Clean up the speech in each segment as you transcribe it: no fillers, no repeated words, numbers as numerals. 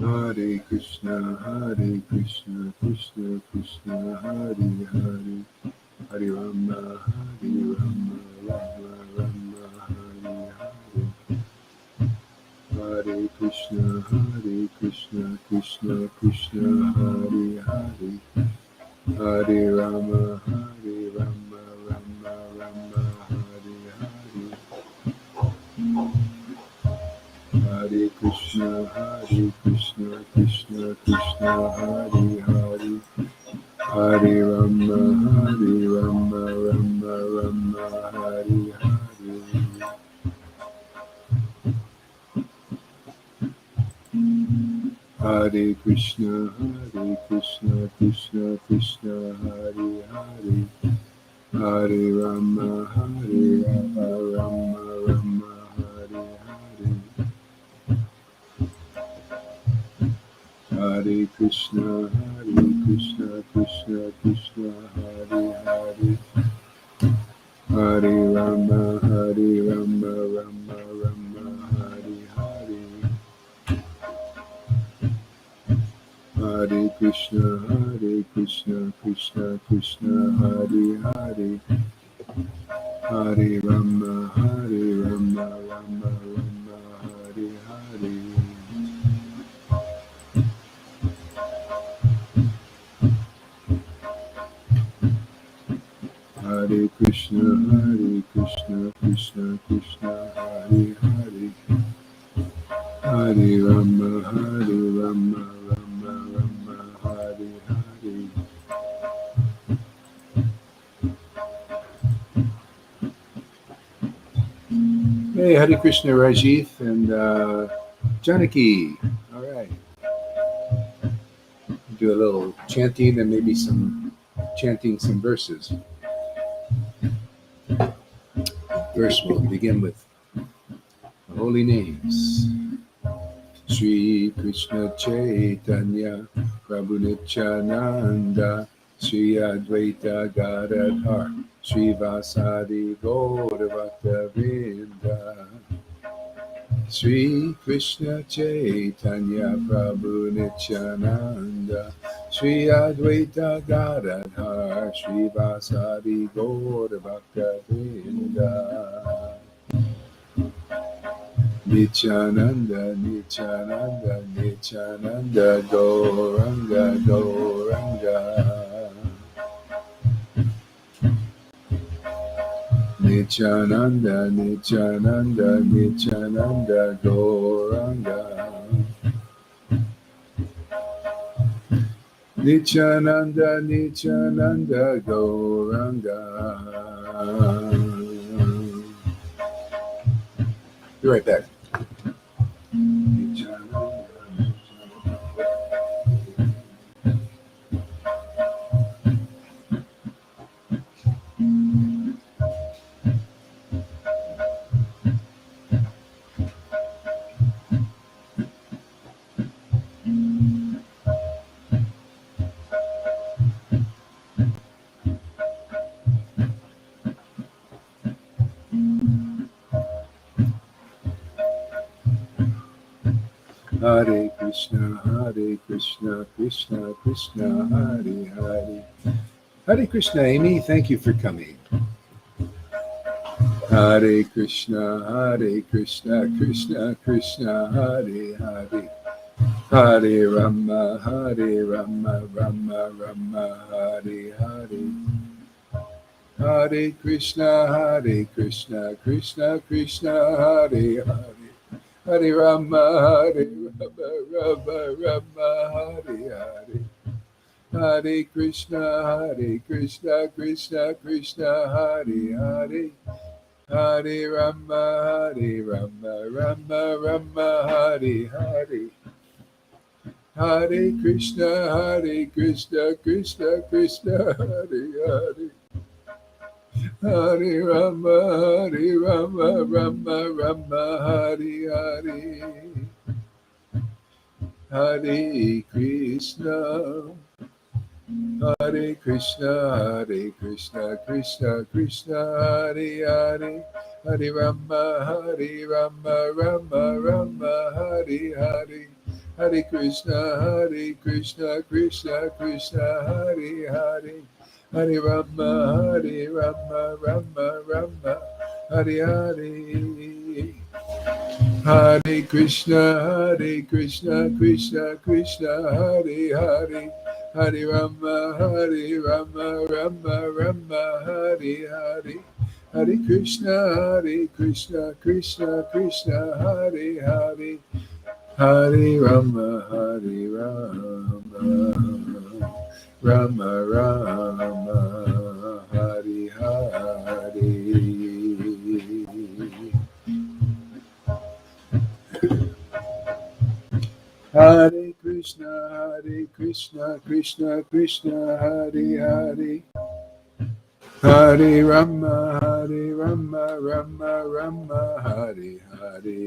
Hare Krishna, Krishna Krishna, Hare Hare, Hare Rama, Rama Rama, Hare Hare. Hare Krishna, Krishna Krishna, Hare Hare, Hare Rama, Rama Rama, Hare Hare. Hare Krishna, Krishna Krishna, Hare Hare, Hare Rama, Rama Rama, Hare Hare. Hare Krishna, Krishna Krishna, Hare Hare, Hare Rama, Rama Rama, Hare Hare. Hare Krishna, Krishna Krishna, Hare Hare, Hare Rama, Rama Rama, Hare Hare. Hare Krishna, Krishna Krishna, Hare Hare, Hare Rama, Rama Rama, Hare Hare. Hare Krishna, Krishna Krishna, Hare Hare, Hare Rama, Rama Rama, Hare Hare. Hey, Hare Krishna, Rajiv and Janaki. All right. Do a little chanting and maybe chanting some verses. First, we'll begin with the holy names. Sri Krishna Chaitanya Prabhu Nityananda Sri Advaita Gadadhar Sri Vasadi Gaurabhakta Vrinda. Sri Krishna Chaitanya Prabhu Nityananda Sri Advaita Gadadhar Sri Vasadi Gaurabhakta Vrinda. Nityananda, Nityananda, Nityananda, Gauranga, Gauranga. Nityananda, Nityananda, Nityananda, Gauranga. Nityananda, Nityananda, Gauranga. Be right back. Hare Krishna, Krishna Krishna, Hare Hare. Hare Krishna, Amy, thank you for coming. Hare Krishna, Krishna Krishna, Hare Hare. Hare Rama, Rama Rama, Hare Hare. Hare Krishna, Krishna Krishna, Hare Hare. Hare Rama, Rama Rama, Hare Hare. Hare Krishna, Krishna Krishna, Hare Hare. Hare Rama, Rama Rama, Hare Hare. Hare Krishna, Krishna Krishna, Hare Hare. Hare Rama, Rama Rama, Hare Hare. Hare Krishna, Krishna Krishna, Hare Hare. Hare Rama, Rama Rama, Hare Hare. Hare Krishna, Krishna Krishna, Hare Hare, Hare Rama, Rama Rama, Hare Hare. Hare Krishna, Krishna Krishna, Hare Hare, Hare Rama, Rama Rama, Hare Hare. Hare Krishna, Krishna Krishna, Hare Hare, Hare Rama, Rama Rama, Hare Hare. Hare Krishna, Krishna Krishna, Hare Hare, Hare Rama, Rama Rama, Hare Hare.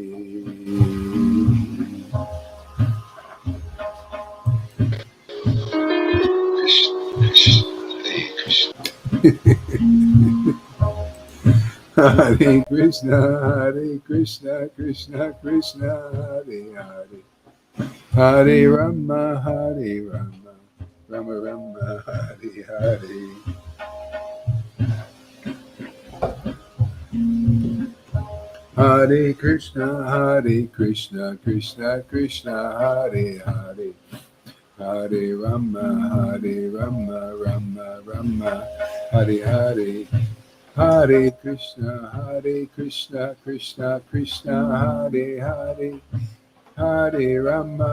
Hare Krishna, Krishna Krishna, Hare Hare, Hare Rama, Rama Rama, Hare Hare. Hare Krishna, Krishna Krishna, Hare Hare, Hare Rama, Rama Rama, Hare Hare. Hare Krishna, Krishna Krishna, Hare Hare, Hare Rama,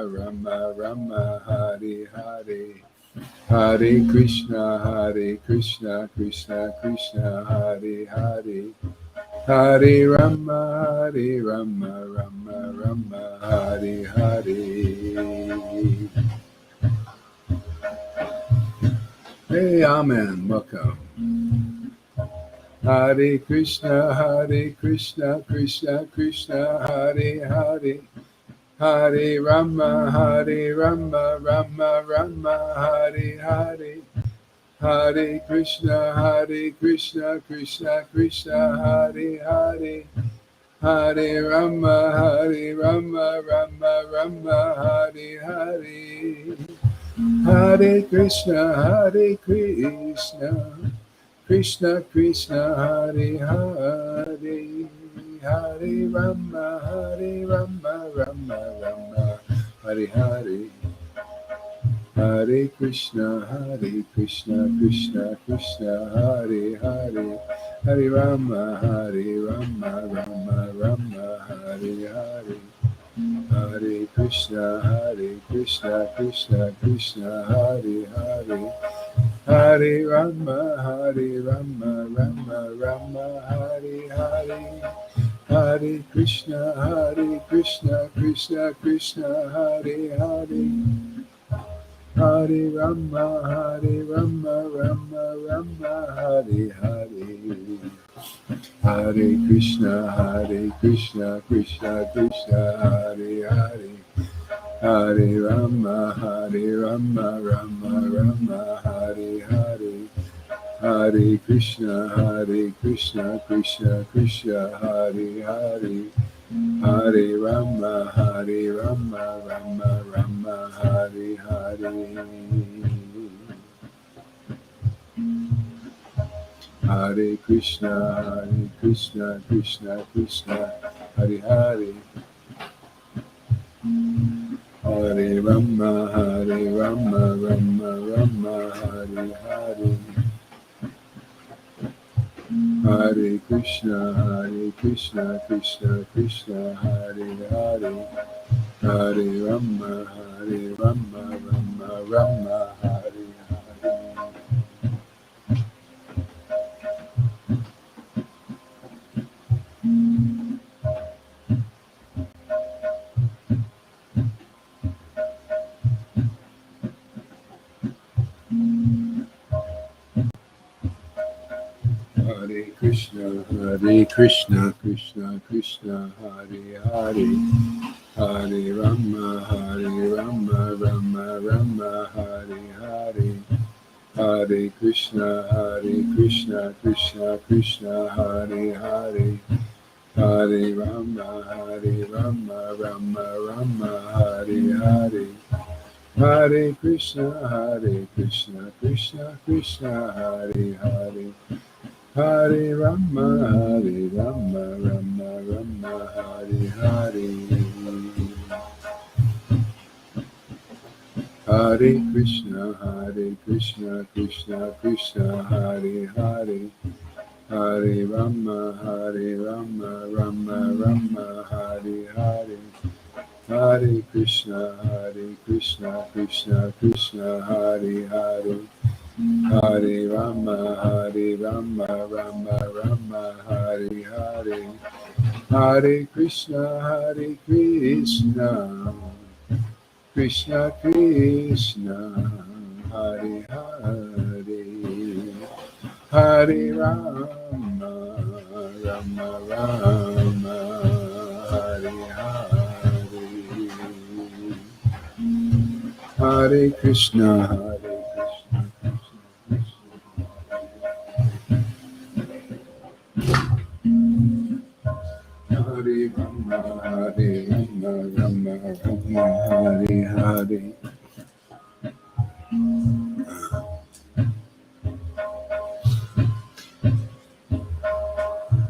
Rama Rama, Hare Hare. Hare Krishna, Krishna Krishna, Hare Hare, Hare Rama, Rama Rama, Hare Hare. Hey, Amen. Welcome. Hare Krishna, Krishna Krishna, Hare Hare, Hare Rama, Rama Rama, Hare Hare, Hare Krishna, Krishna Krishna, Hare Hare, Hare Rama, Rama Rama, Hare Hare. Hare Krishna, Krishna Krishna, Hare Hare, Hare Rama, Rama Rama, Hare Hare, Hare Krishna, Krishna Krishna, Hare Hare, Hare Rama, Rama Rama, Hare Hare. Hare Krishna, Krishna Krishna, Hare Hare, Hare Rama, Rama Rama, Hare Hare, Hare Krishna, Krishna Krishna, Hare Hare, Hare Rama, Rama Rama, Hare Hare. Hare Krishna, Krishna Krishna, Hare Hare, Hare Rama, Rama Rama, Hare Hare, Hare Krishna, Krishna Krishna, Hare Hare, Hare Rama, Rama Rama, Hare Hare. Hare Krishna, Krishna Krishna, Hare Hare, Hare Rama, Rama Rama, Hare Hare, Hare Krishna, Krishna Krishna, Hare Hare, Hare Rama, Rama Rama, Hare Hare. Hare Krishna, Krishna Krishna, Hare Hare, Hare Rama, Rama Rama, Hare Hare, Hare Krishna, Krishna Krishna, Hare Hare, Hare Rama, Rama Rama, Hare Hare. Hare Krishna, Krishna Krishna, Hare Hare. Hare Rama, Rama Rama, Hare Hare. Hare Krishna, Krishna Krishna, Hare Hare. Hare Rama, Rama Rama, Hare Hare. Hare Krishna, Krishna Krishna, Hare Hare. Hare Rama, Rama Rama, Hare Hare. Hare Krishna, Krishna Krishna, Hare Hare. Hare Rama, Rama Rama, Hare Hare. Hare Krishna, Hare Rama, Rama Rama, Hare Hare.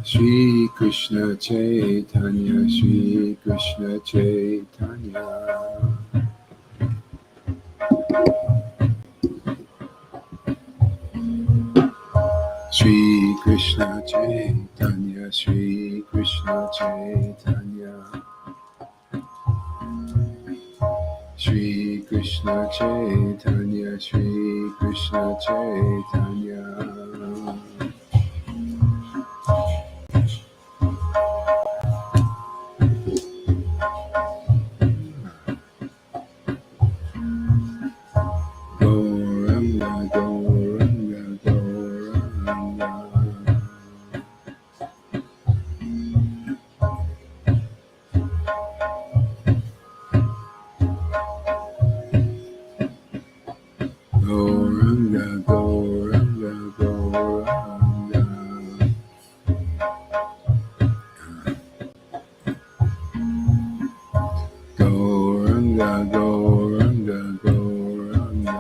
Shri Krishna Chaitanya, Shri Krishna Chaitanya. Shri Krishna Chaitanya, Shri Krishna Chaitanya. Shri Krishna Chaitanya, Shri Krishna Chaitanya. Gauranga, Gauranga, Gauranga. Gauranga, Gauranga, Gauranga. Gauranga, Gauranga, Gauranga.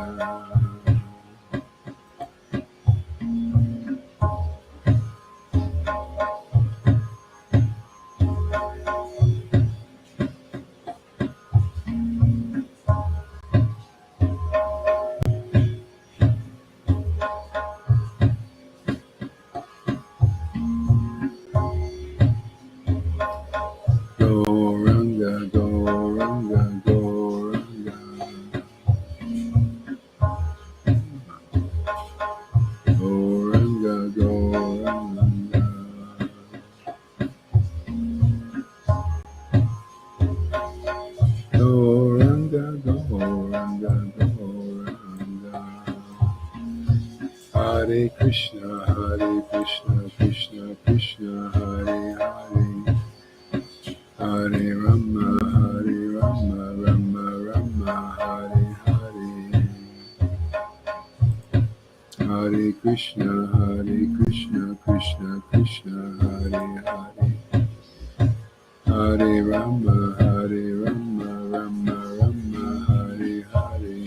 Gauranga, Gauranga, Gauranga. Gauranga, Gauranga. Gauranga, Gauranga, Gauranga. Hare Krishna, Krishna Krishna, Hare Hare. Hare Rama, Rama Rama, Hare Hare. Hare Krishna, Krishna Krishna, Hare Hare. Hare Rama, Rama Rama, Hare Hare.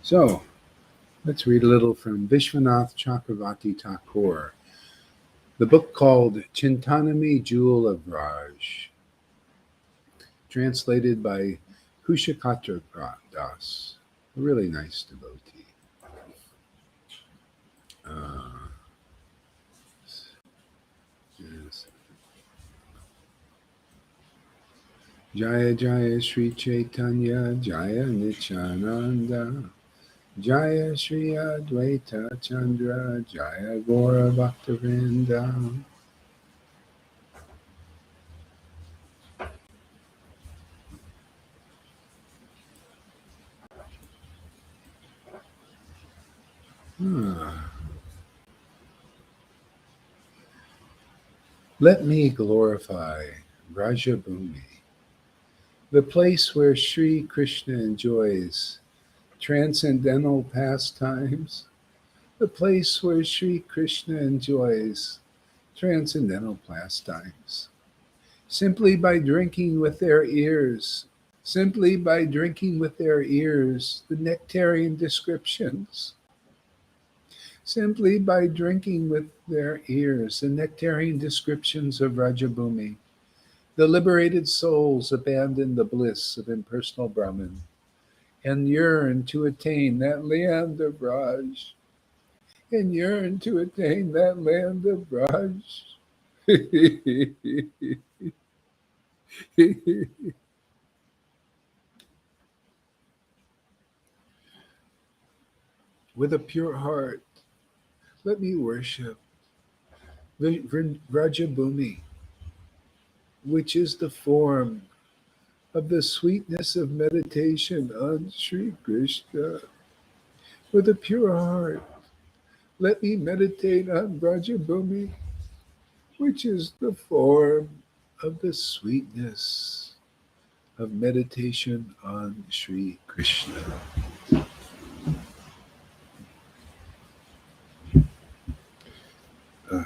So, let's read a little from Vishwanath Chakravarti Thakur, the book called Chintanami, Jewel of Raj, translated by Kushakatra Das, a really nice devotee. Yes. Jaya Jaya Sri Chaitanya, Jaya Nityananda, Jaya Shri Advaita Chandra, Jaya Gora Bhaktivinoda. Ah. Let me glorify Rajabhumi, the place where Sri Krishna enjoys transcendental pastimes, the place where Sri Krishna enjoys transcendental pastimes. Simply by drinking with their ears, simply by drinking with their ears the nectarian descriptions, simply by drinking with their ears the nectarian descriptions of Rajabhumi, the liberated souls abandon the bliss of impersonal Brahman and yearn to attain that land of Raj, and yearn to attain that land of Raj. With a pure heart, let me worship Rajabhumi, which is the form of the sweetness of meditation on Sri Krishna. With a pure heart, let me meditate on Rajabhumi, which is the form of the sweetness of meditation on Sri Krishna. Uh,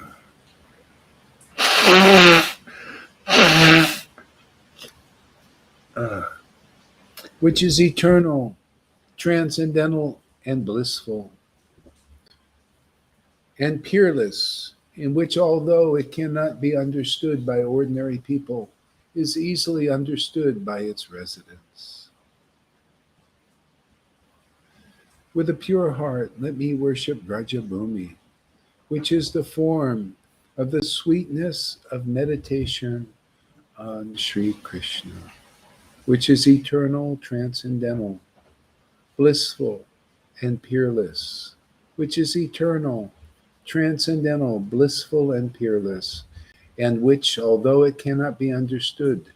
uh, which is eternal, transcendental, and blissful, and peerless, in which, although it cannot be understood by ordinary people, is easily understood by its residents. With a pure heart, let me worship Rajabhumi, which is the form of the sweetness of meditation on Sri Krishna, which is eternal, transcendental, blissful, and peerless, which is eternal, transcendental, blissful, and peerless, and which, although it cannot be understood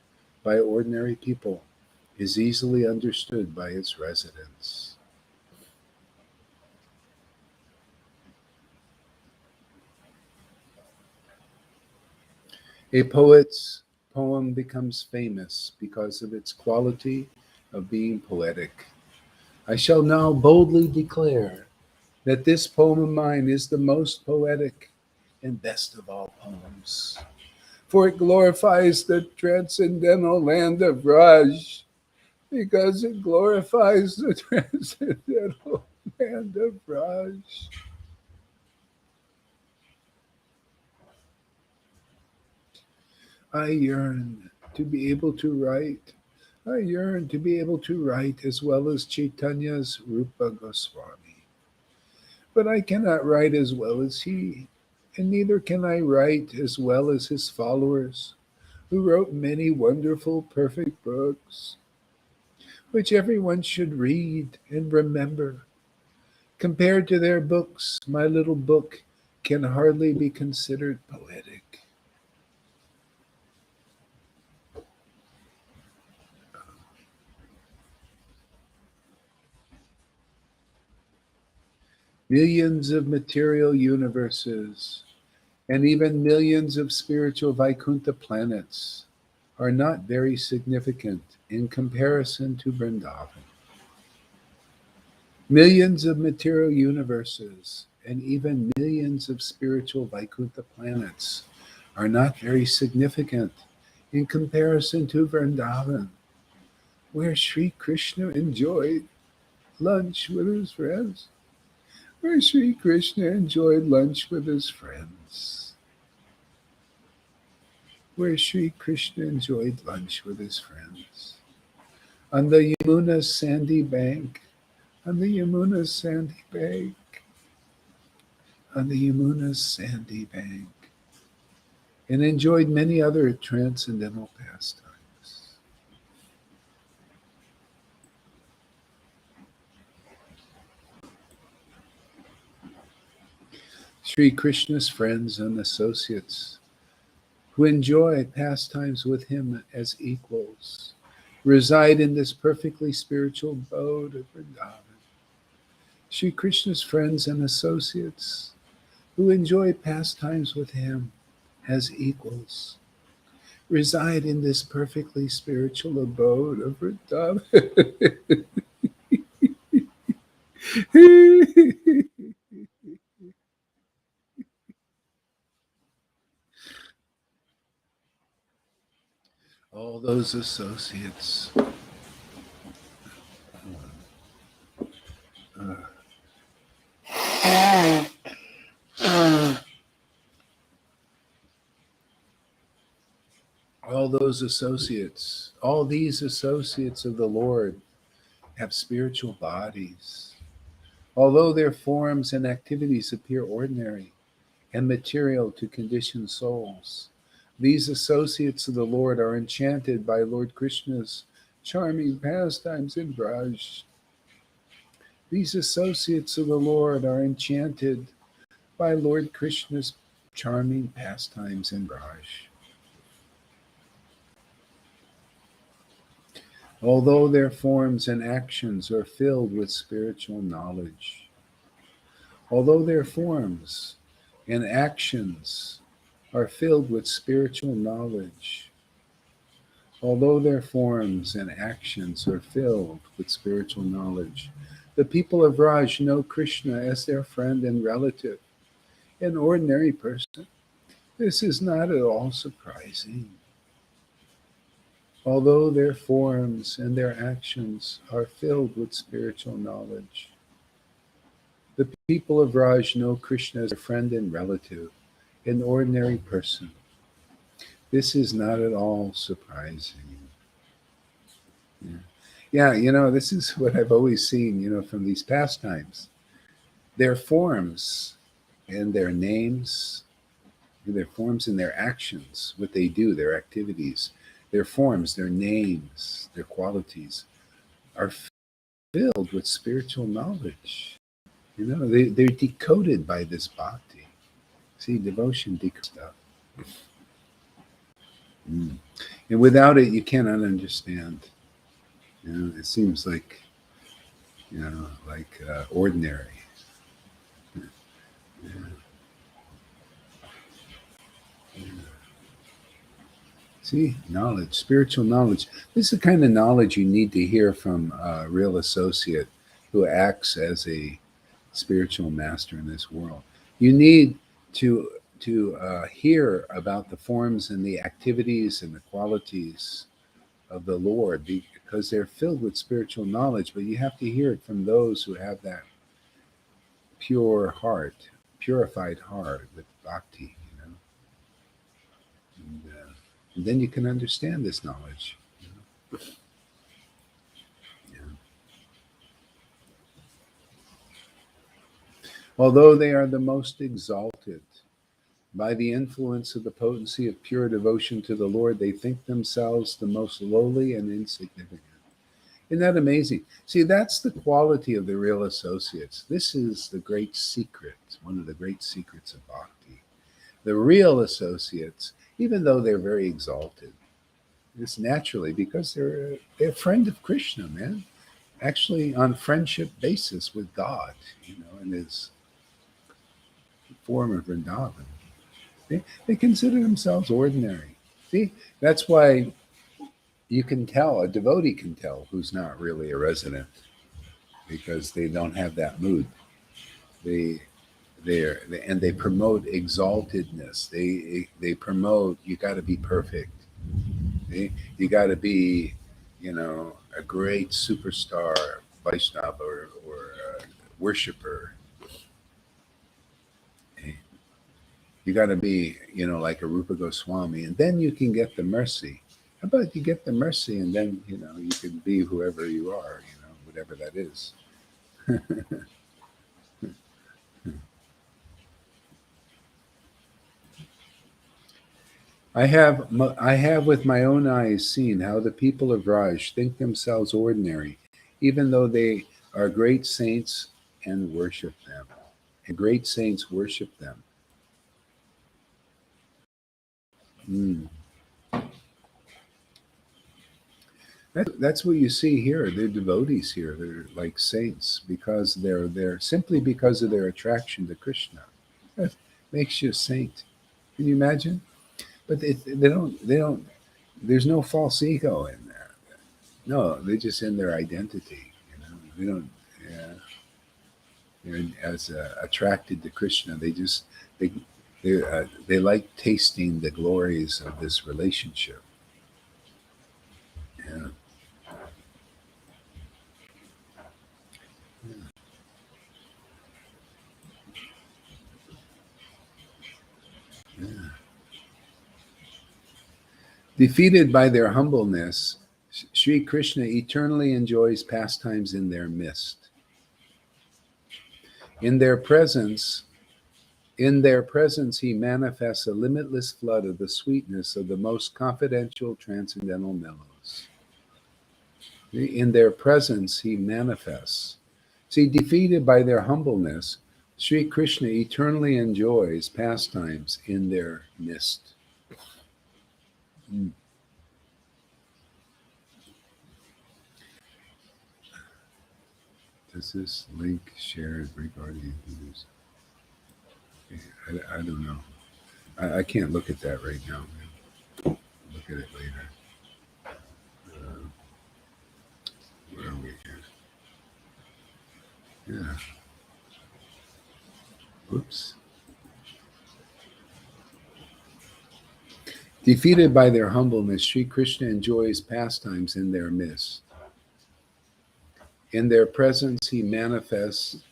by ordinary people, is easily understood by its residents. A poet's poem becomes famous because of its quality of being poetic. I shall now boldly declare that this poem of mine is the most poetic and best of all poems, for it glorifies the transcendental land of Raj, because it glorifies the transcendental land of Raj. I yearn to be able to write. I yearn to be able to write as well as Chaitanya's Rupa Goswami. But I cannot write as well as he, and neither can I write as well as his followers, who wrote many wonderful, perfect books, which everyone should read and remember. Compared to their books, my little book can hardly be considered poetic. Millions of material universes and even millions of spiritual Vaikuntha planets are not very significant in comparison to Vrindavan. Millions of material universes and even millions of spiritual Vaikuntha planets are not very significant in comparison to Vrindavan, where Sri Krishna enjoyed lunch with his friends. Where Sri Krishna enjoyed lunch with his friends. Where Sri Krishna enjoyed lunch with his friends. On the Yamuna's sandy bank, on the Yamuna's sandy bank, on the Yamuna's sandy bank, and enjoyed many other transcendental pastimes. Sri Krishna's friends and associates who enjoy pastimes with him as equals reside in this perfectly spiritual abode of Vrindavan. Sri Krishna's friends and associates who enjoy pastimes with him as equals reside in this perfectly spiritual abode of Vrindavan. All those associates. All those associates, all these associates of the Lord have spiritual bodies. Although their forms and activities appear ordinary and material to conditioned souls, these associates of the Lord are enchanted by Lord Krishna's charming pastimes in Braj. These associates of the Lord are enchanted by Lord Krishna's charming pastimes in Braj. Although their forms and actions are filled with spiritual knowledge, although their forms and actions are filled with spiritual knowledge, although their forms and actions are filled with spiritual knowledge, the people of Raj know Krishna as their friend and relative, an ordinary person. This is not at all surprising. Although their forms and their actions are filled with spiritual knowledge, the people of Raj know Krishna as a friend and relative, an ordinary person. This is not at all surprising. Yeah. Yeah, this is what I've always seen, from these pastimes. Their forms and their names, their forms and their actions, what they do, their activities, their forms, their names, their qualities are filled with spiritual knowledge. They're decoded by this bhakti. See, devotion decodes stuff. Mm. And without it, you cannot understand. It seems like, ordinary. Yeah. Yeah. See, knowledge, spiritual knowledge. This is the kind of knowledge you need to hear from a real associate who acts as a spiritual master in this world. You need to hear about the forms and the activities and the qualities of the Lord because they're filled with spiritual knowledge. But you have to hear it from those who have that pure heart, purified heart with bhakti. And then you can understand this knowledge. Yeah. Although they are the most exalted, by the influence of the potency of pure devotion to the Lord, they think themselves the most lowly and insignificant. Isn't that amazing? See, that's the quality of the real associates. This is the great secret, one of the great secrets of bhakti. The real associates, even though they're very exalted, it's naturally because they're a friend of Krishna, man. Actually, on friendship basis with God, in his form of Vrindavan. They consider themselves ordinary. See, that's why you can tell, a devotee can tell who's not really a resident because they don't have that mood. And they promote exaltedness. They promote you got to be perfect. You got to be, a great superstar, Vaishnava or worshiper. You got to be, like a Rupa Goswami, and then you can get the mercy. How about you get the mercy, and then you can be whoever you are, whatever that is. I have with my own eyes seen how the people of Raj think themselves ordinary, even though they are great saints and worship them. And great saints worship them. Mm. That's what you see here. They're devotees here. They're like saints because they're there simply because of their attraction to Krishna. That makes you a saint. Can you imagine? But they don't. They don't. There's no false ego in there. No, they're just in their identity. They don't. Yeah, they're as attracted to Krishna. They they like tasting the glories of this relationship. Yeah. Yeah. Defeated by their humbleness, Sri Krishna eternally enjoys pastimes in their midst. In their presence, in their presence, he manifests a limitless flood of the sweetness of the most confidential transcendental mellows. In their presence, he manifests. See, defeated by their humbleness, Sri Krishna eternally enjoys pastimes in their midst. Mm. Does this link shared regarding Hindus? I don't know. I can't look at that right now. Look at it later. Uh, where are we here? Yeah. Oops. Defeated by their humbleness, Sri Krishna enjoys pastimes in their midst. In their presence, he manifests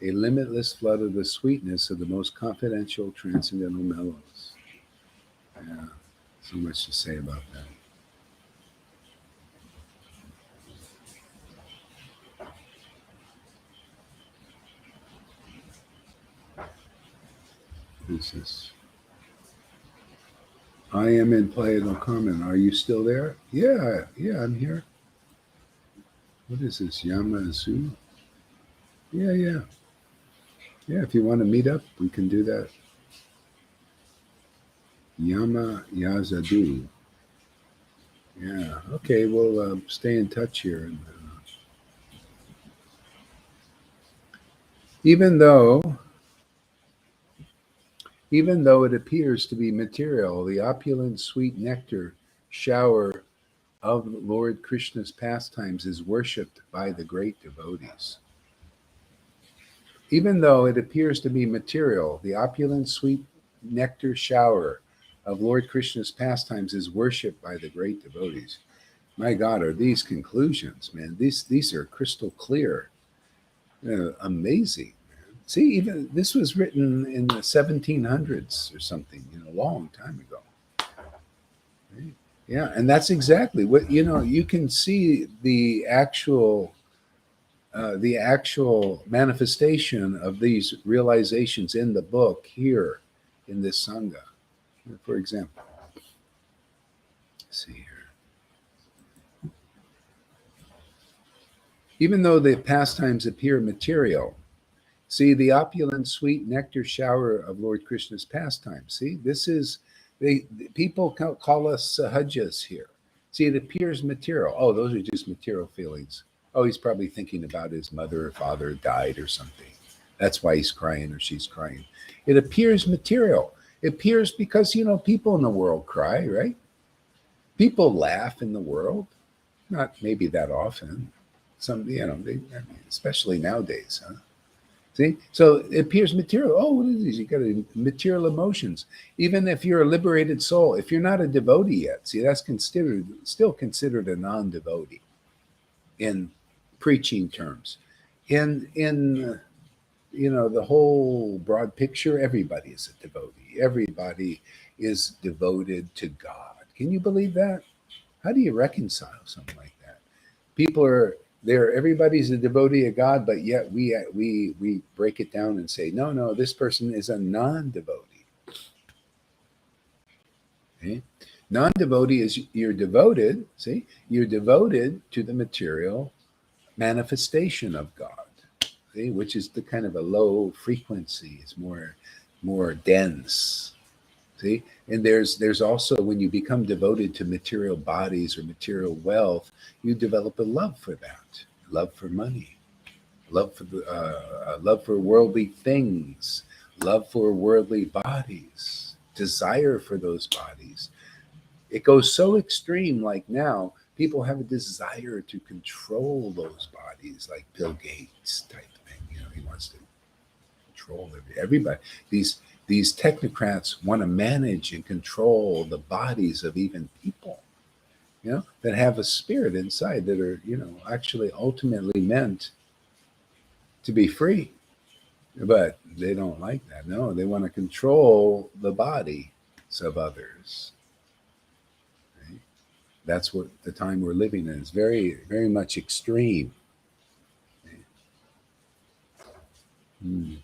a limitless flood of the sweetness of the most confidential transcendental mellows. Yeah, so much to say about that. Who's this? I am in Playa del Carmen. Are you still there? Yeah, I'm here. What is this? Yamazu? Yeah. Yeah, if you want to meet up, we can do that. Yama Yazadu. Yeah. Okay, we'll stay in touch here. And, even though even though it appears to be material, the opulent sweet nectar shower of Lord Krishna's pastimes is worshipped by the great devotees. Even though it appears to be material, the opulent sweet nectar shower of Lord Krishna's pastimes is worshipped by the great devotees. My God, are these conclusions, man? These are crystal clear. Amazing. See, even this was written in the 1700s or something, a long time ago. Right? Yeah, and that's exactly what you can see the actual manifestation of these realizations in the book here in this sangha. For example, let's see here. Even though the pastimes appear material, see the opulent sweet nectar shower of Lord Krishna's pastimes. See, this is people call us sahajas here. See, it appears material. Oh, those are just material feelings. Oh, he's probably thinking about his mother or father died or something. That's why he's crying or she's crying. It appears material. It appears because people in the world cry, right? People laugh in the world, not maybe that often. Some, especially nowadays, huh? See, so it appears material. Oh, what is this? You got material emotions. Even if you're a liberated soul, if you're not a devotee yet, see, that's still considered a non-devotee in preaching terms. In the whole broad picture, everybody is a devotee. Everybody is devoted to God. Can you believe that? How do you reconcile something like that? People are there. Everybody's a devotee of God, but yet we break it down and say, no, this person is a non-devotee. Okay? Non-devotee is you're devoted. See, you're devoted to the material manifestation of God. See, which is the kind of a low frequency. It's more dense. See, and there's also, when you become devoted to material bodies or material wealth, you develop a love for that, love for money, love for worldly things, love for worldly bodies, desire for those bodies. It goes so extreme. Like now, people have a desire to control those bodies, like Bill Gates type thing. He wants to control everybody. These technocrats want to manage and control the bodies of even people, that have a spirit inside, that are, actually ultimately meant to be free. But they don't like that. No, they want to control the bodies of others. Right? That's what the time we're living in is, very, very much extreme. Hmm.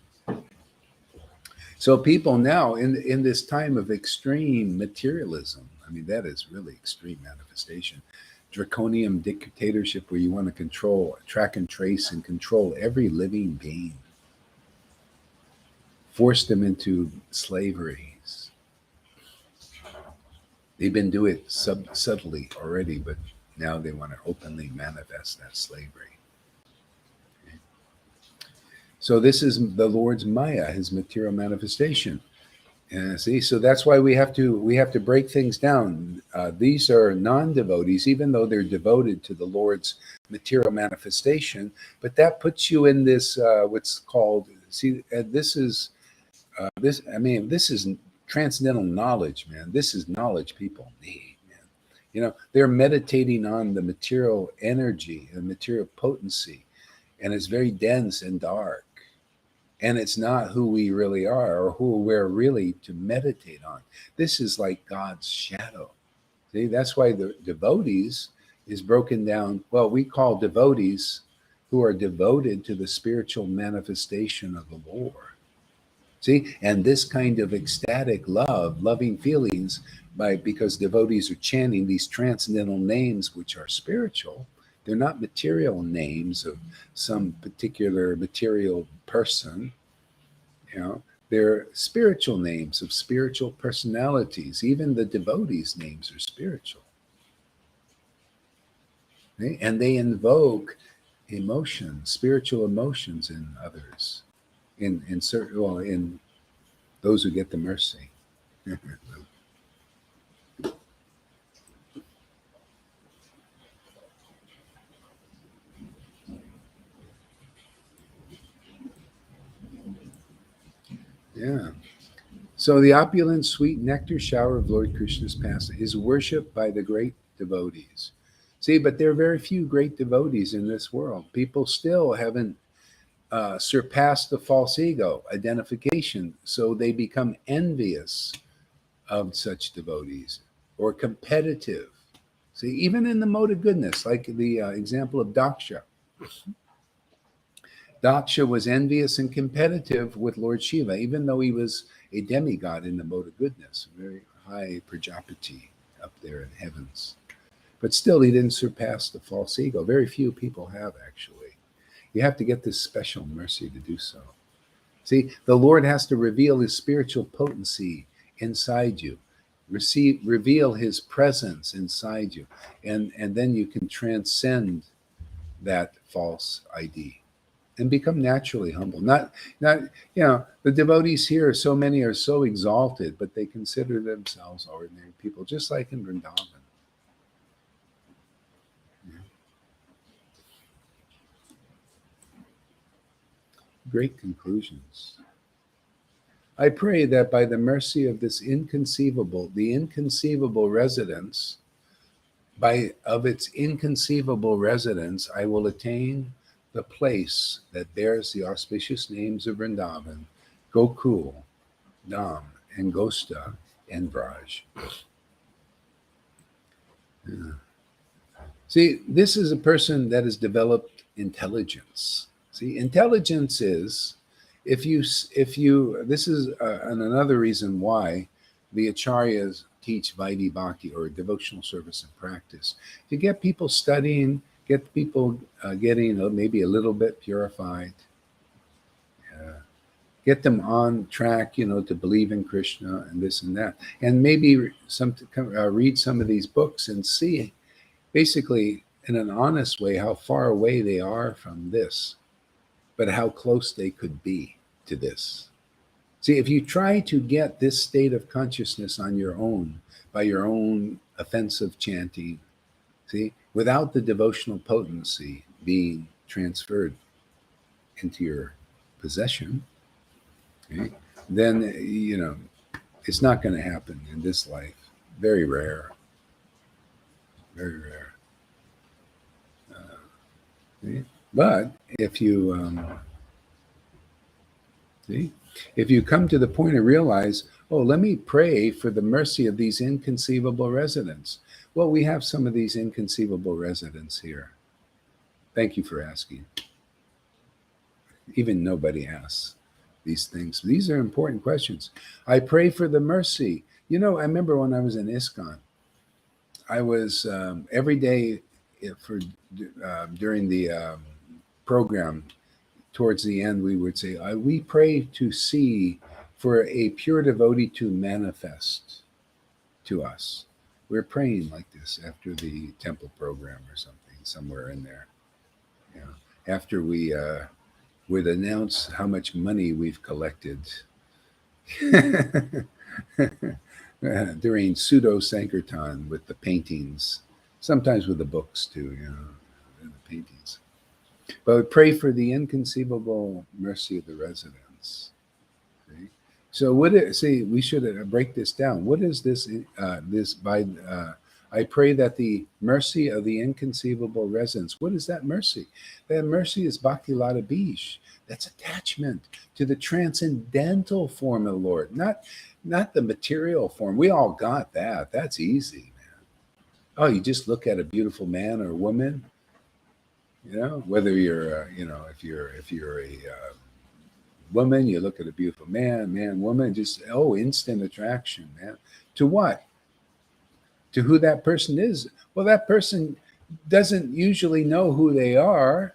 So people now, in this time of extreme materialism, I mean, that is really extreme manifestation. Draconian dictatorship, where you want to control, track and trace and control every living being. Force them into slaveries. They've been doing it subtly already, but now they want to openly manifest that slavery. So this is the Lord's Maya, his material manifestation. And see, so that's why we have to break things down. These are non-devotees, even though they're devoted to the Lord's material manifestation. But that puts you in this what's called. See, this is this. I mean, this is transcendental knowledge, man. This is knowledge people need, man. They're meditating on the material energy and material potency, and it's very dense and dark. And it's not who we really are, or who we're really to meditate on. This is like God's shadow. See, that's why the devotees is broken down. Well, we call devotees who are devoted to the spiritual manifestation of the Lord. See, and this kind of ecstatic love, loving feelings, because devotees are chanting these transcendental names, which are spiritual. They're not material names of some particular material person. They're spiritual names of spiritual personalities. Even the devotees' names are spiritual. Okay? And they invoke emotions, spiritual emotions in others, in those who get the mercy. Yeah. So the opulent, sweet nectar shower of Lord Krishna's past is worshipped by the great devotees. See, but there are very few great devotees in this world. People still haven't surpassed the false ego identification, so they become envious of such devotees, or competitive. See, even in the mode of goodness, like the example of Daksha. Daksha was envious and competitive with Lord Shiva, even though he was a demigod in the mode of goodness, a very high Prajapati up there in heavens. But still, he didn't surpass the false ego. Very few people have, actually. You have to get this special mercy to do so. See, the Lord has to reveal his spiritual potency inside you, reveal his presence inside you, and then you can transcend that false ID and become naturally humble. Not the devotees here, so many are so exalted, but they consider themselves ordinary people, just like in Vrindavan. Great conclusions. I pray that by the mercy of this the inconceivable residence, of its inconceivable residence, I will attain the place that bears the auspicious names of Vrindavan, Gokul, Dham, and Gosta, and Braj. Yeah. See, this is a person that has developed intelligence. See, intelligence is, if you, this is another reason why the acharyas teach Vaidhi Bhakti, or devotional service and practice, to get people studying, get people getting maybe a little bit purified, get them on track, to believe in Krishna and this and that, and maybe read some of these books and see, basically, in an honest way, how far away they are from this, but how close they could be to this. See, if you try to get this state of consciousness on your own by your own offensive chanting, see, without the devotional potency being transferred into your possession, okay, then, it's not going to happen in this life. Very rare. Very rare. See? But if you if you come to the point and realize, oh, let me pray for the mercy of these inconceivable residents. Well, we have some of these inconceivable residents here. Thank you for asking. Even nobody asks these things. These are important questions. I pray for the mercy. I remember when I was in ISKCON, I was every day during the program, towards the end, we would say, we pray to see for a pure devotee to manifest to us. We're praying like this after the temple program or something, somewhere in there. After we would announce how much money we've collected during pseudo Sankirtan with the paintings, sometimes with the books too, the paintings. But pray for the inconceivable mercy of the residents. See? So we should break this down. What is this? I pray that the mercy of the inconceivable residents. What is that mercy? That mercy is Bhakti Lata Bij. That's attachment to the transcendental form of the Lord, not the material form. We all got that. That's easy, man. Oh, you just look at a beautiful man or woman. Whether you're, if you're a woman, you look at a beautiful man, woman, just, instant attraction, man. To what? To who that person is. Well, that person doesn't usually know who they are.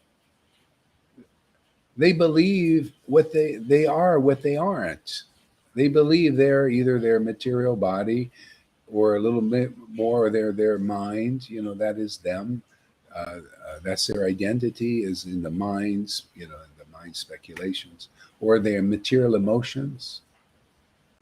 They believe what they are, what they aren't. They believe they're either their material body or a little bit more their mind, that is them. That's their identity, is in the minds, in the mind speculations, or their material emotions.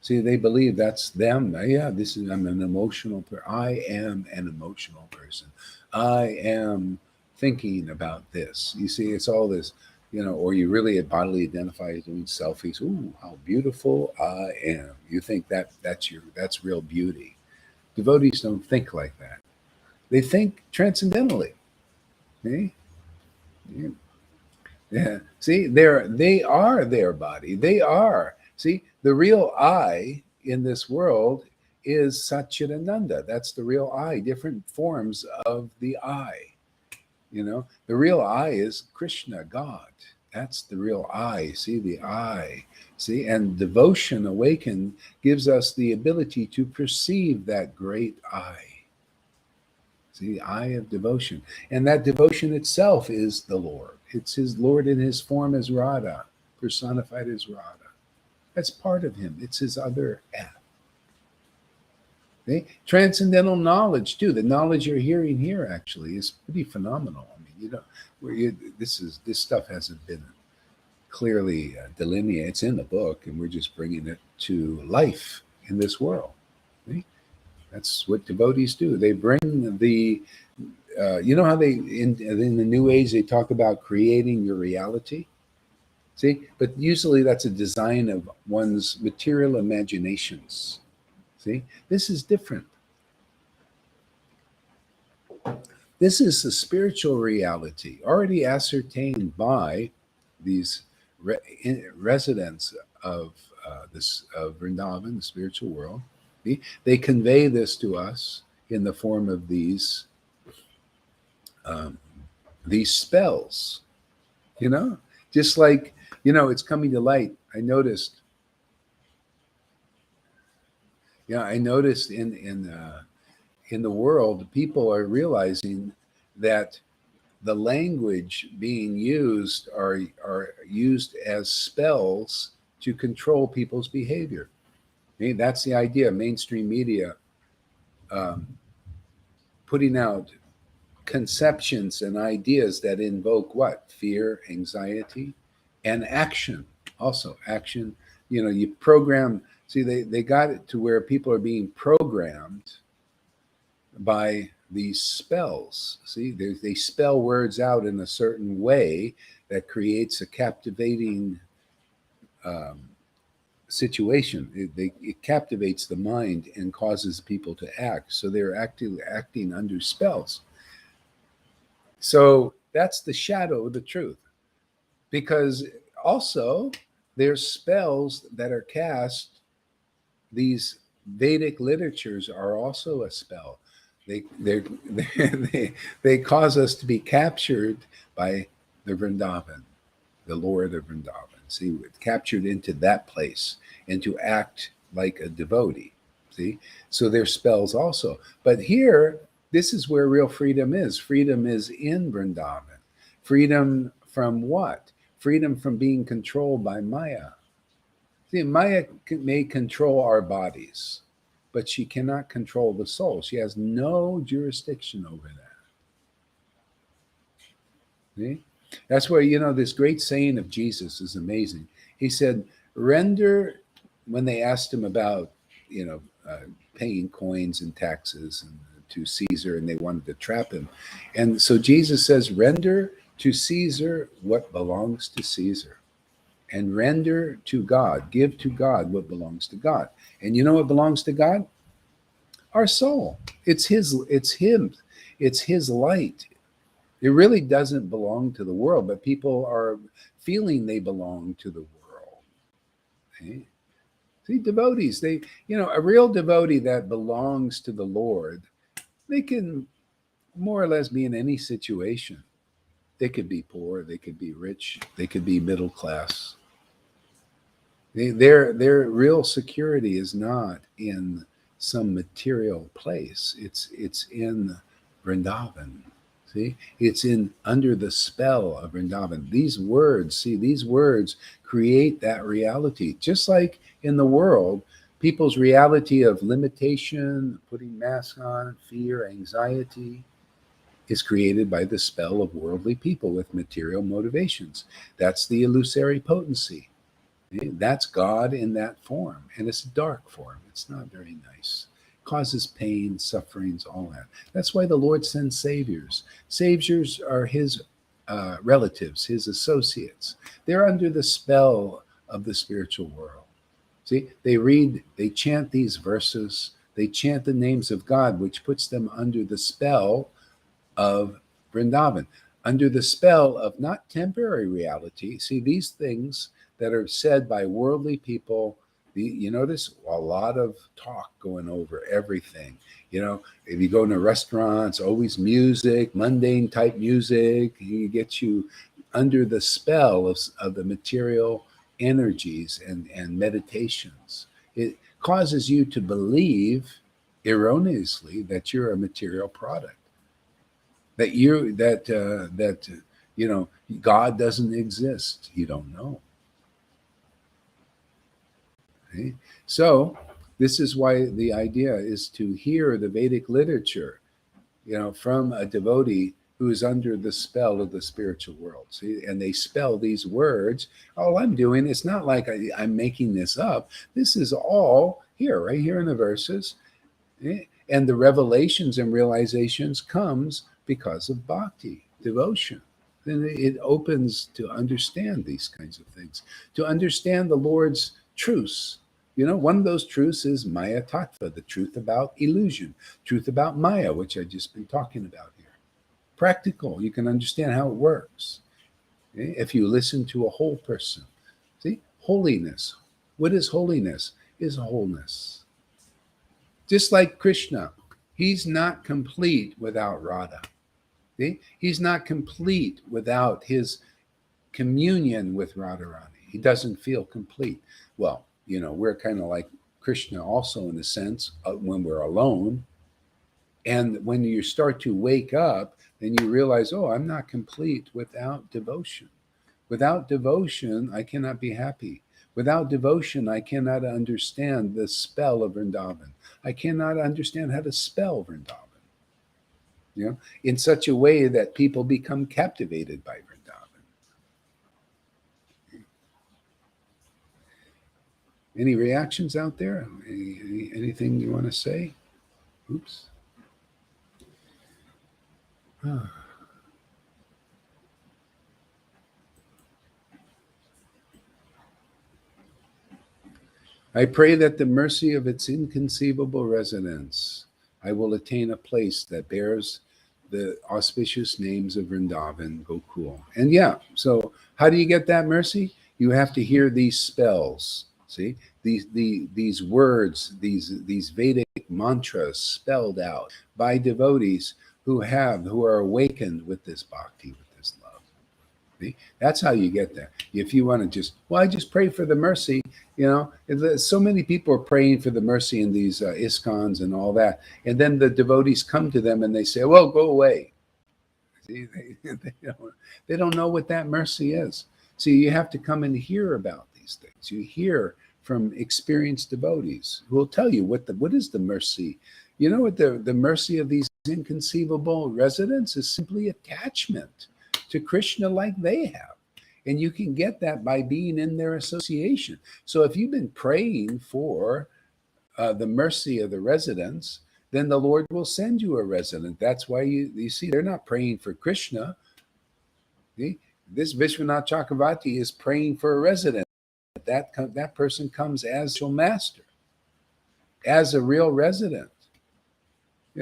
See, they believe that's them. Yeah, I'm an emotional person. I am an emotional person. I am thinking about this. You see, it's all this, or you really bodily identify as doing selfies. Ooh, how beautiful I am. You think that's real beauty. Devotees don't think like that. They think transcendentally. See? Yeah. See, they are their body. They are. See, the real I in this world is Satchidananda. That's the real I, different forms of the I. The real I is Krishna, God. That's the real I. See, the I. See, and devotion awakened gives us the ability to perceive that great I. See, the eye of devotion. And that devotion itself is the Lord. It's his Lord in his form as Radha, personified as Radha. That's part of him. It's his other half. Okay? Transcendental knowledge, too. The knowledge you're hearing here actually is pretty phenomenal. I mean, this stuff hasn't been clearly delineated. It's in the book, and we're just bringing it to life in this world. Okay? That's what devotees do. They bring the, how they, in the New Age, they talk about creating your reality. See, but usually that's a design of one's material imaginations. See, this is different. This is the spiritual reality already ascertained by these residents of Vrindavan, the spiritual world. They convey this to us in the form of these spells, just like, it's coming to light. I noticed in the world, people are realizing that the language being used are used as spells to control people's behavior. Okay? That's the idea. Mainstream media putting out conceptions and ideas that invoke what? Fear, anxiety, and action. Also, action. You program. See, they got it to where people are being programmed by these spells. See, they spell words out in a certain way that creates a captivating situation. It captivates the mind and causes people to act. So they're acting under spells. So that's the shadow of the truth. Because also there's spells that are cast. These Vedic literatures are also a spell. They cause us to be captured by the Vrindavan, the Lord of Vrindavan. See, we're captured into that place and to act like a devotee. See, so there's spells also. But here, this is where real freedom is. Freedom is in Vrindavan. Freedom from what? Freedom from being controlled by Maya. See, Maya may control our bodies, but she cannot control the soul. She has no jurisdiction over that. See? That's where, this great saying of Jesus is amazing. He said, render, when they asked him about, paying coins and taxes to Caesar, and they wanted to trap him. And so Jesus says, render to Caesar what belongs to Caesar, and render to God, give to God what belongs to God. And you know what belongs to God? Our soul. It's him. It's his light. It really doesn't belong to the world, but people are feeling they belong to the world. Okay? See, devotees, a real devotee that belongs to the Lord, they can more or less be in any situation. They could be poor, they could be rich, they could be middle class. Their real security is not in some material place. It's in Vrindavan. See, it's in under the spell of Vrindavan. These words create that reality. Just like in the world, people's reality of limitation, putting masks on, fear, anxiety, is created by the spell of worldly people with material motivations. That's the illusory potency. That's God in that form. And it's a dark form. It's not very nice. It causes pain, sufferings, all that. That's why the Lord sends saviors. Saviors are his relatives, his associates. They're under the spell of the spiritual world. See, they chant these verses, they chant the names of God, which puts them under the spell of Vrindavan, under the spell of not temporary reality. See, these things that are said by worldly people, you notice a lot of talk going over everything. If you go in a restaurant, it's always music, mundane type music. It gets you under the spell of the material energies and meditations. It causes you to believe erroneously that you're a material product, that God doesn't exist. You don't know. Okay? So this is why the idea is to hear the Vedic literature, from a devotee who is under the spell of the spiritual world. See, and they spell these words. All I'm doing, it's not like I'm making this up. This is all here, right here in the verses. And the revelations and realizations comes because of bhakti, devotion. Then it opens to understand these kinds of things, to understand the Lord's truths. One of those truths is Maya Tattva, the truth about illusion, truth about Maya, which I've just been talking about here. Practical, you can understand how it works. Okay? If you listen to a whole person. See, holiness. What is holiness? Is wholeness. Just like Krishna, he's not complete without Radha. See? He's not complete without his communion with Radharani. He doesn't feel complete. Well, we're kind of like Krishna also in a sense when we're alone. And when you start to wake up, then you realize, oh, I'm not complete without devotion. Without devotion, I cannot be happy. Without devotion, I cannot understand the spell of Vrindavan. I cannot understand how to spell Vrindavan, in such a way that people become captivated by Vrindavan. Any reactions out there? Anything you want to say? Oops. I pray that the mercy of its inconceivable resonance, I will attain a place that bears the auspicious names of Vrindavan, Gokul. And yeah, so how do you get that mercy? You have to hear these spells. See, these words, these Vedic mantras spelled out by devotees who are awakened with this bhakti, with this love. See? That's how you get there. If you want to I just pray for the mercy. So many people are praying for the mercy in these ISKCONs and all that. And then the devotees come to them and they say, well, go away. See, they don't know what that mercy is. See, you have to come and hear about these things. You hear from experienced devotees who will tell you what is the mercy. You know what the mercy of these inconceivable residents is? Simply attachment to Krishna like they have. And you can get that by being in their association. So if you've been praying for the mercy of the residents, then the Lord will send you a resident. That's why you see they're not praying for Krishna. See? This Vishwanath Chakravarti is praying for a resident. That person comes as a master, as a real resident.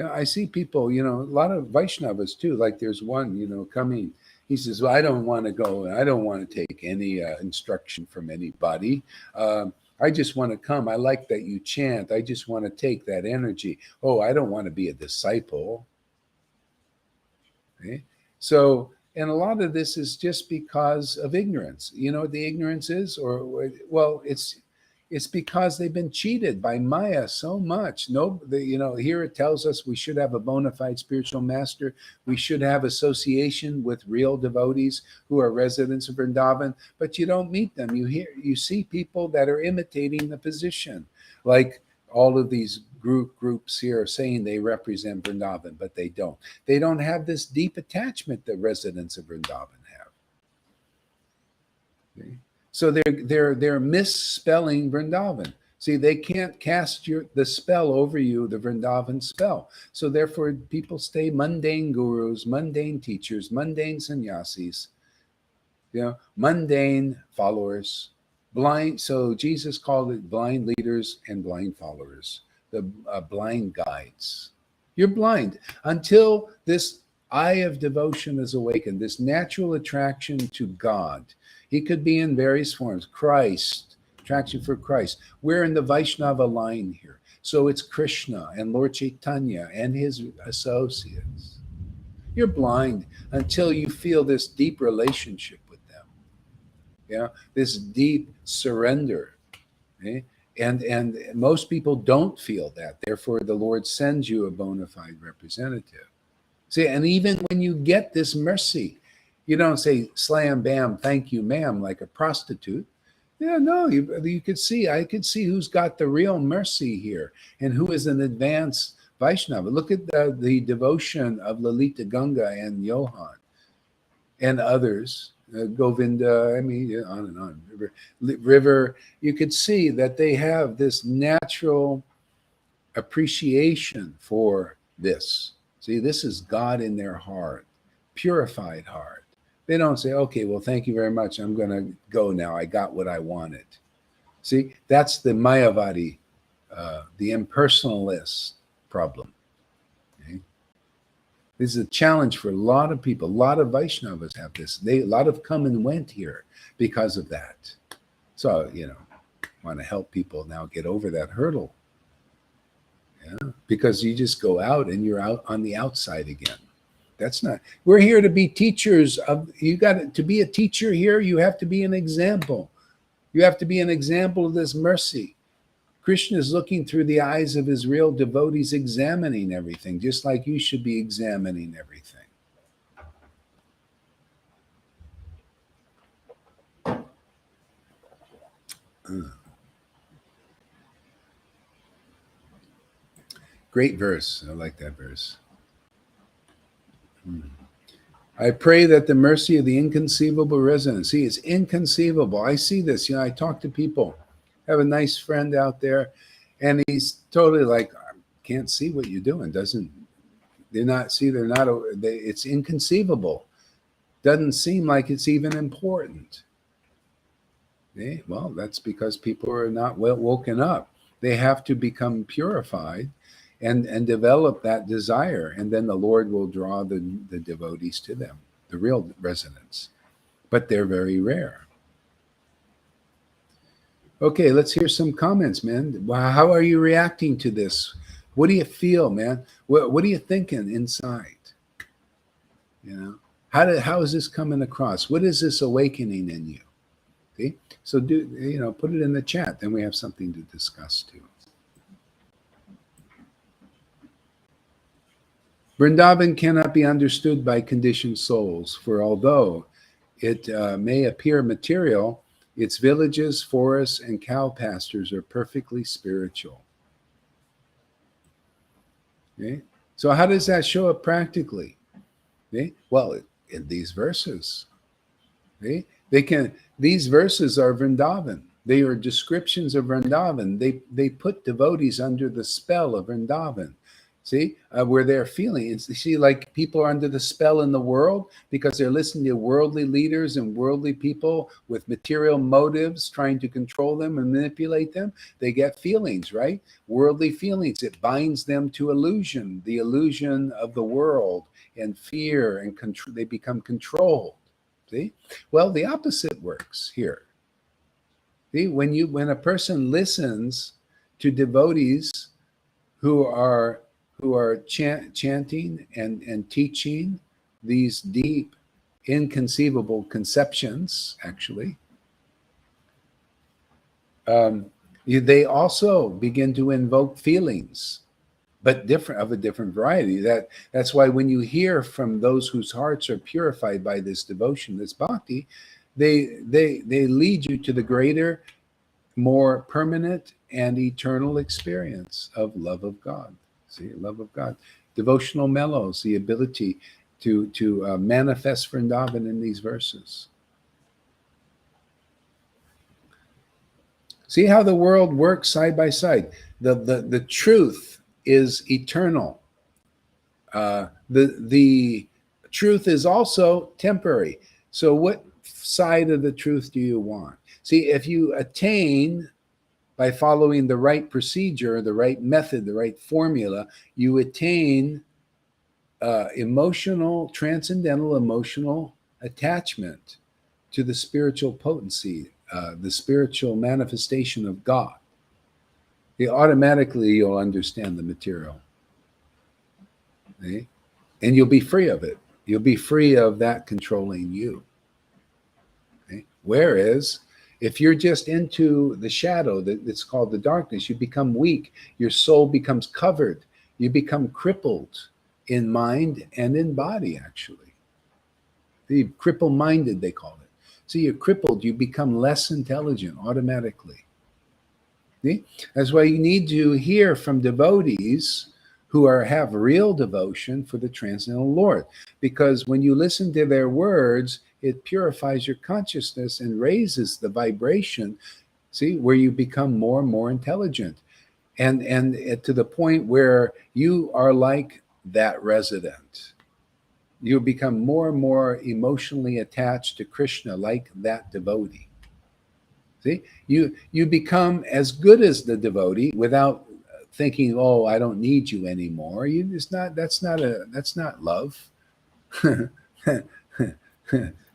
I see people, a lot of Vaishnavas too. Like there's one, coming. He says, well, I don't want to go. I don't want to take any instruction from anybody. I just want to come. I like that you chant. I just want to take that energy. Oh, I don't want to be a disciple. Okay? So, and a lot of this is just because of ignorance. You know what the ignorance is? It's because they've been cheated by Maya so much. Here it tells us we should have a bona fide spiritual master. We should have association with real devotees who are residents of Vrindavan, but you don't meet them. You see people that are imitating the position, like all of these groups here are saying they represent Vrindavan, but they don't. They don't have this deep attachment that residents of Vrindavan have. Okay? So they're misspelling Vrindavan. See, they can't cast the spell over you, the Vrindavan spell. So therefore, people stay mundane gurus, mundane teachers, mundane sannyasis, mundane followers, blind. So Jesus called it blind leaders and blind followers, the blind guides. You're blind until this eye of devotion is awakened, this natural attraction to God. He could be in various forms. Christ, attraction for Christ. We're in the Vaishnava line here. So it's Krishna and Lord Caitanya and his associates. You're blind until you feel this deep relationship with them. This deep surrender. Okay? And most people don't feel that. Therefore, the Lord sends you a bona fide representative. See, and even when you get this mercy, you don't say slam bam, thank you, ma'am, like a prostitute. No, you could see. I could see who's got the real mercy here and who is an advanced Vaishnava. Look at the devotion of Lalita Ganga and Johan and others. Govinda, on and on. River. You could see that they have this natural appreciation for this. See, this is God in their heart, purified heart. They don't say, okay, well, thank you very much. I'm going to go now. I got what I wanted. See, that's the Mayavadi, the impersonalist problem. Okay? This is a challenge for a lot of people. A lot of Vaishnavas have this. A lot of come and went here because of that. So, want to help people now get over that hurdle. Because you just go out and you're out on the outside again. That's not. We're here to be teachers of. You got to be a teacher here. You have to be an example. You have to be an example of this mercy. Krishna is looking through the eyes of his real devotees, examining everything, just like you should be examining everything. Great verse. I like that verse. I pray that the mercy of the inconceivable resonance. See, it's inconceivable. I see this. You know, I talk to people. I have a nice friend out there, and he's totally like, I can't see what you're doing. It's inconceivable. Doesn't seem like it's even important. Okay? Well, that's because people are not well woken up. They have to become purified and develop that desire, and then the Lord will draw the devotees to them, the real resonance. But they're very rare. Okay, let's hear some comments, man. How are you reacting to this? What do you feel, man? What are you thinking inside? You know, how is this coming across? What is this awakening in you? Okay, so put it in the chat. Then we have something to discuss too. Vrindavan cannot be understood by conditioned souls, for although it may appear material, its villages, forests, and cow pastures are perfectly spiritual. Okay? So how does that show up practically? Okay? Well, in these verses. Okay? These verses are Vrindavan. They are descriptions of Vrindavan. They put devotees under the spell of Vrindavan. See, where they're feeling. See, like people are under the spell in the world because they're listening to worldly leaders and worldly people with material motives trying to control them and manipulate them. They get feelings, right? Worldly feelings. It binds them to illusion, the illusion of the world, and fear, and they become controlled. See? Well, the opposite works here. See, when a person listens to devotees who are chanting and teaching these deep, inconceivable conceptions, actually, they also begin to invoke feelings, but of a different variety. That's why when you hear from those whose hearts are purified by this devotion, this bhakti, they lead you to the greater, more permanent and eternal experience of love of God. See, love of God, devotional mellows, the ability to manifest Vrindavan in these verses. See how the world works side by side. The truth is eternal. The truth is also temporary. So what side of the truth do you want? See, if you attain by following the right procedure, the right method, the right formula, you attain transcendental emotional attachment to the spiritual potency, the spiritual manifestation of God. Automatically you'll understand the material. Okay? And you'll be free of it. You'll be free of that controlling you. Okay? Whereas if you're just into the shadow that's called the darkness, you become weak. Your soul becomes covered. You become crippled in mind and in body, actually. Cripple-minded, they call it. So you're crippled. You become less intelligent automatically. See? That's why you need to hear from devotees who have real devotion for the transcendental Lord. Because when you listen to their words, it purifies your consciousness and raises the vibration, see, where you become more and more intelligent. And to the point where you are like that resident. You become more and more emotionally attached to Krishna like that devotee. See, you become as good as the devotee without thinking, "Oh, I don't need you anymore." That's not love.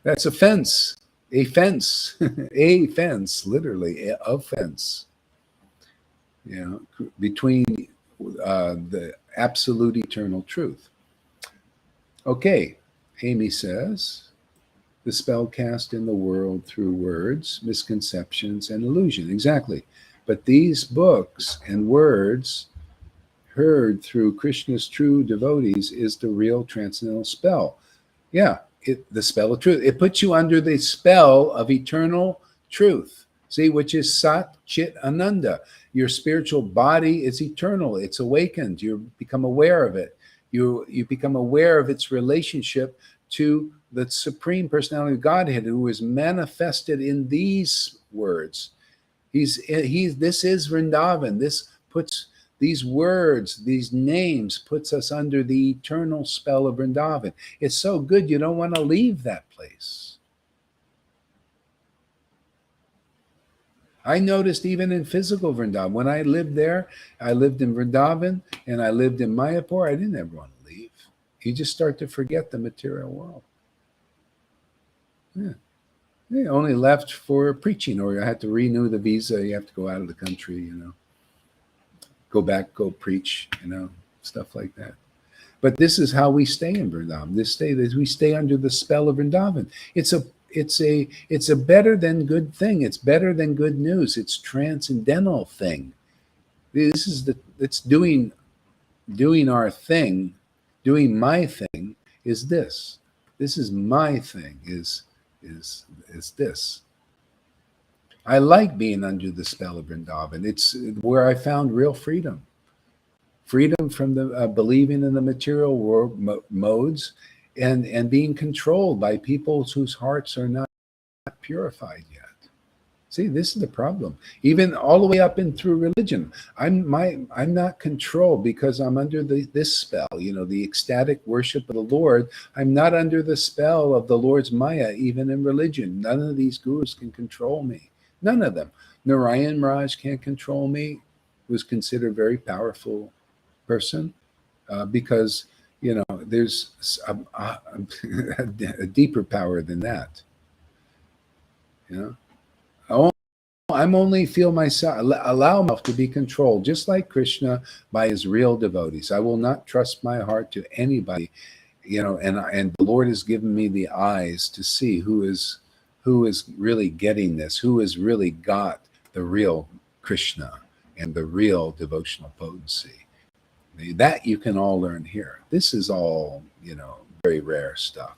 That's offense. A fence. A fence, literally, a fence. Between the absolute eternal truth. Okay, Amy says, the spell cast in the world through words, misconceptions, and illusion. Exactly. But these books and words heard through Krishna's true devotees is the real transcendental spell. Yeah, the spell of truth. It puts you under the spell of eternal truth. See, which is Sat Chit Ananda. Your spiritual body is eternal. It's awakened. You become aware of it. You become aware of its relationship to the Supreme Personality of Godhead, who is manifested in these words. This is Vrindavan. This puts these words, these names, puts us under the eternal spell of Vrindavan. It's so good, you don't want to leave that place. I noticed even in physical Vrindavan, when I lived there, I lived in Vrindavan and I lived in Mayapur, I didn't ever want to leave. You just start to forget the material world. Yeah. They only left for preaching, or I had to renew the visa. You have to go out of the country, go back, go preach, stuff like that. But this is how we stay in Vrindavan. We stay under the spell of Vrindavan. It's a better than good thing. It's better than good news. It's transcendental thing. It's doing our thing, doing my thing is this. This is my thing is this. I like being under the spell of Vrindavan. It's where I found real freedom. Freedom from the believing in the material world modes and being controlled by people whose hearts are not purified yet. See, this is the problem. Even all the way up and through religion, I'm not controlled because I'm under this spell. The ecstatic worship of the Lord. I'm not under the spell of the Lord's Maya, even in religion. None of these gurus can control me. None of them. Narayan Raj can't control me. Was considered a very powerful person because there's a deeper power than that. I'm only feel myself, allow myself to be controlled, just like Krishna, by his real devotees. I will not trust my heart to anybody, and the Lord has given me the eyes to see who is really getting this, who has really got the real Krishna and the real devotional potency. That you can all learn here. This is all, very rare stuff.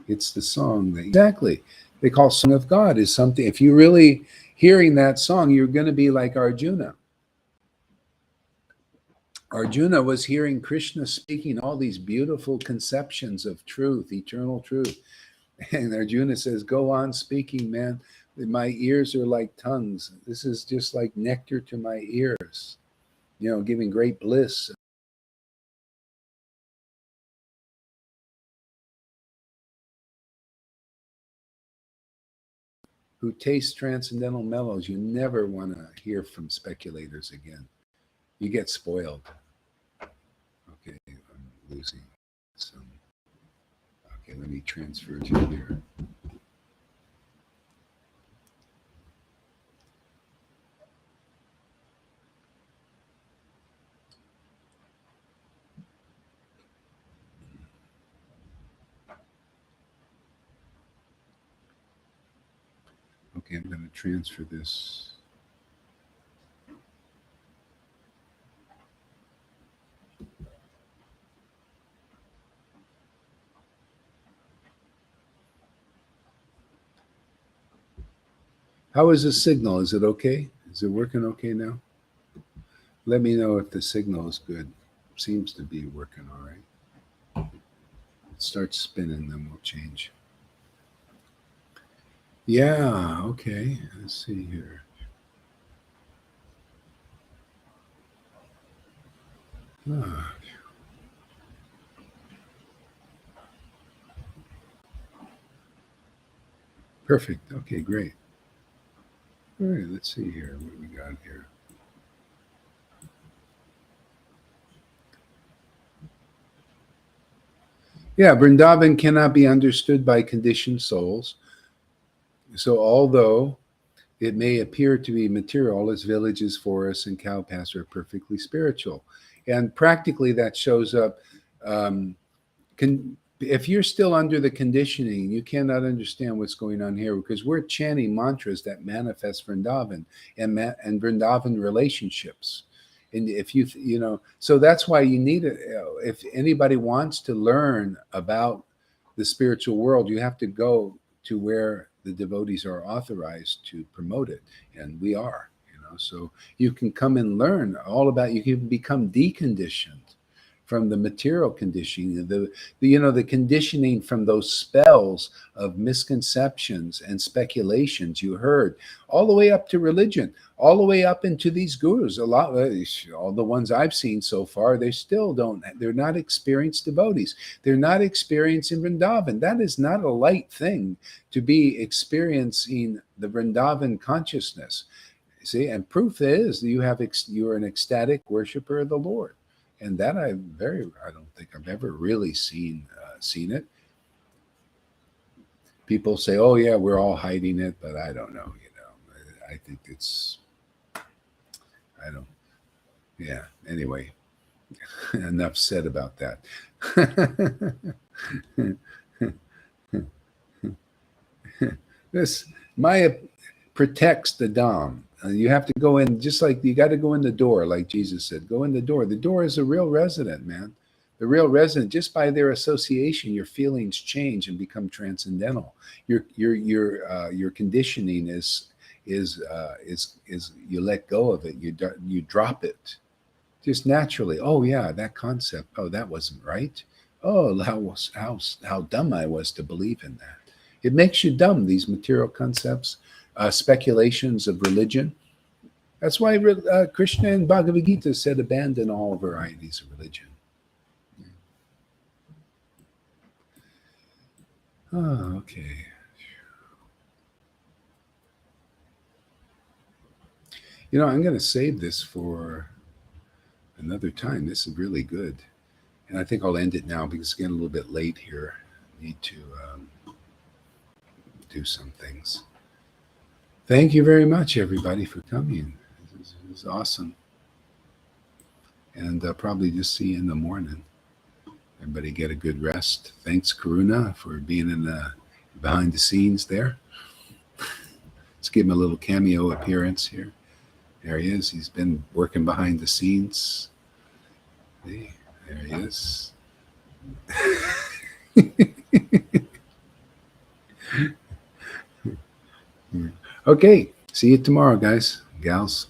It's the song that exactly they call Song of God is something. If you're really hearing that song, you're going to be like Arjuna. Arjuna was hearing Krishna speaking all these beautiful conceptions of truth, eternal truth. And Arjuna says, go on speaking, man. My ears are like tongues. This is just like nectar to my ears, giving great bliss. Who taste transcendental mellows, you never want to hear from speculators again. You get spoiled. Okay, I'm losing some. Okay, let me transfer to here. Okay, I'm going to transfer this. How is the signal? Is it okay? Is it working okay now? Let me know if the signal is good. Seems to be working all right. It starts spinning, then we'll change. Yeah, okay. Let's see here. Ah. Perfect. Okay, great. All right, let's see here what we got here. Yeah, Vrindavan cannot be understood by conditioned souls. So although it may appear to be material, its villages, forests, and cow pasture are perfectly spiritual. And practically that shows up. If you're still under the conditioning, you cannot understand what's going on here because we're chanting mantras that manifest Vrindavan and Vrindavan relationships. And if so that's why you need it. If anybody wants to learn about the spiritual world, you have to go to where the devotees are authorized to promote it, and we are. So you can come and learn all about. You can become deconditioned from the material conditioning, the conditioning from those spells of misconceptions and speculations you heard, all the way up to religion, all the way up into these gurus. All the ones I've seen so far, they're not experienced devotees. They're not experienced in Vrindavan. That is not a light thing to be experiencing the Vrindavan consciousness. See, and proof is you're an ecstatic worshiper of the Lord. And that I don't think I've ever really seen it. People say, "Oh yeah, we're all hiding it," but I don't know. I think I don't. Yeah. Anyway, enough said about that. This Maya protects the Dham. You have to go in, just like you got to go in the door, like Jesus said. Go in the door. The door is a real resident, man. The real resident. Just by their association, your feelings change and become transcendental. Your conditioning is you let go of it. You drop it just naturally. Oh yeah, that concept. Oh, that wasn't right. Oh, how dumb I was to believe in that. It makes you dumb. These material concepts. Speculations of religion. That's why Krishna in Bhagavad Gita said, abandon all varieties of religion. Oh, okay. I'm going to save this for another time. This is really good. And I think I'll end it now because it's getting a little bit late here. I need to do some things. Thank you very much, everybody, for coming. This is awesome. And probably just see you in the morning. Everybody get a good rest. Thanks, Karuna, for being in the behind the scenes there. Let's give him a little cameo appearance here. There he is. He's been working behind the scenes. Hey, there he is. Okay, see you tomorrow, guys, gals.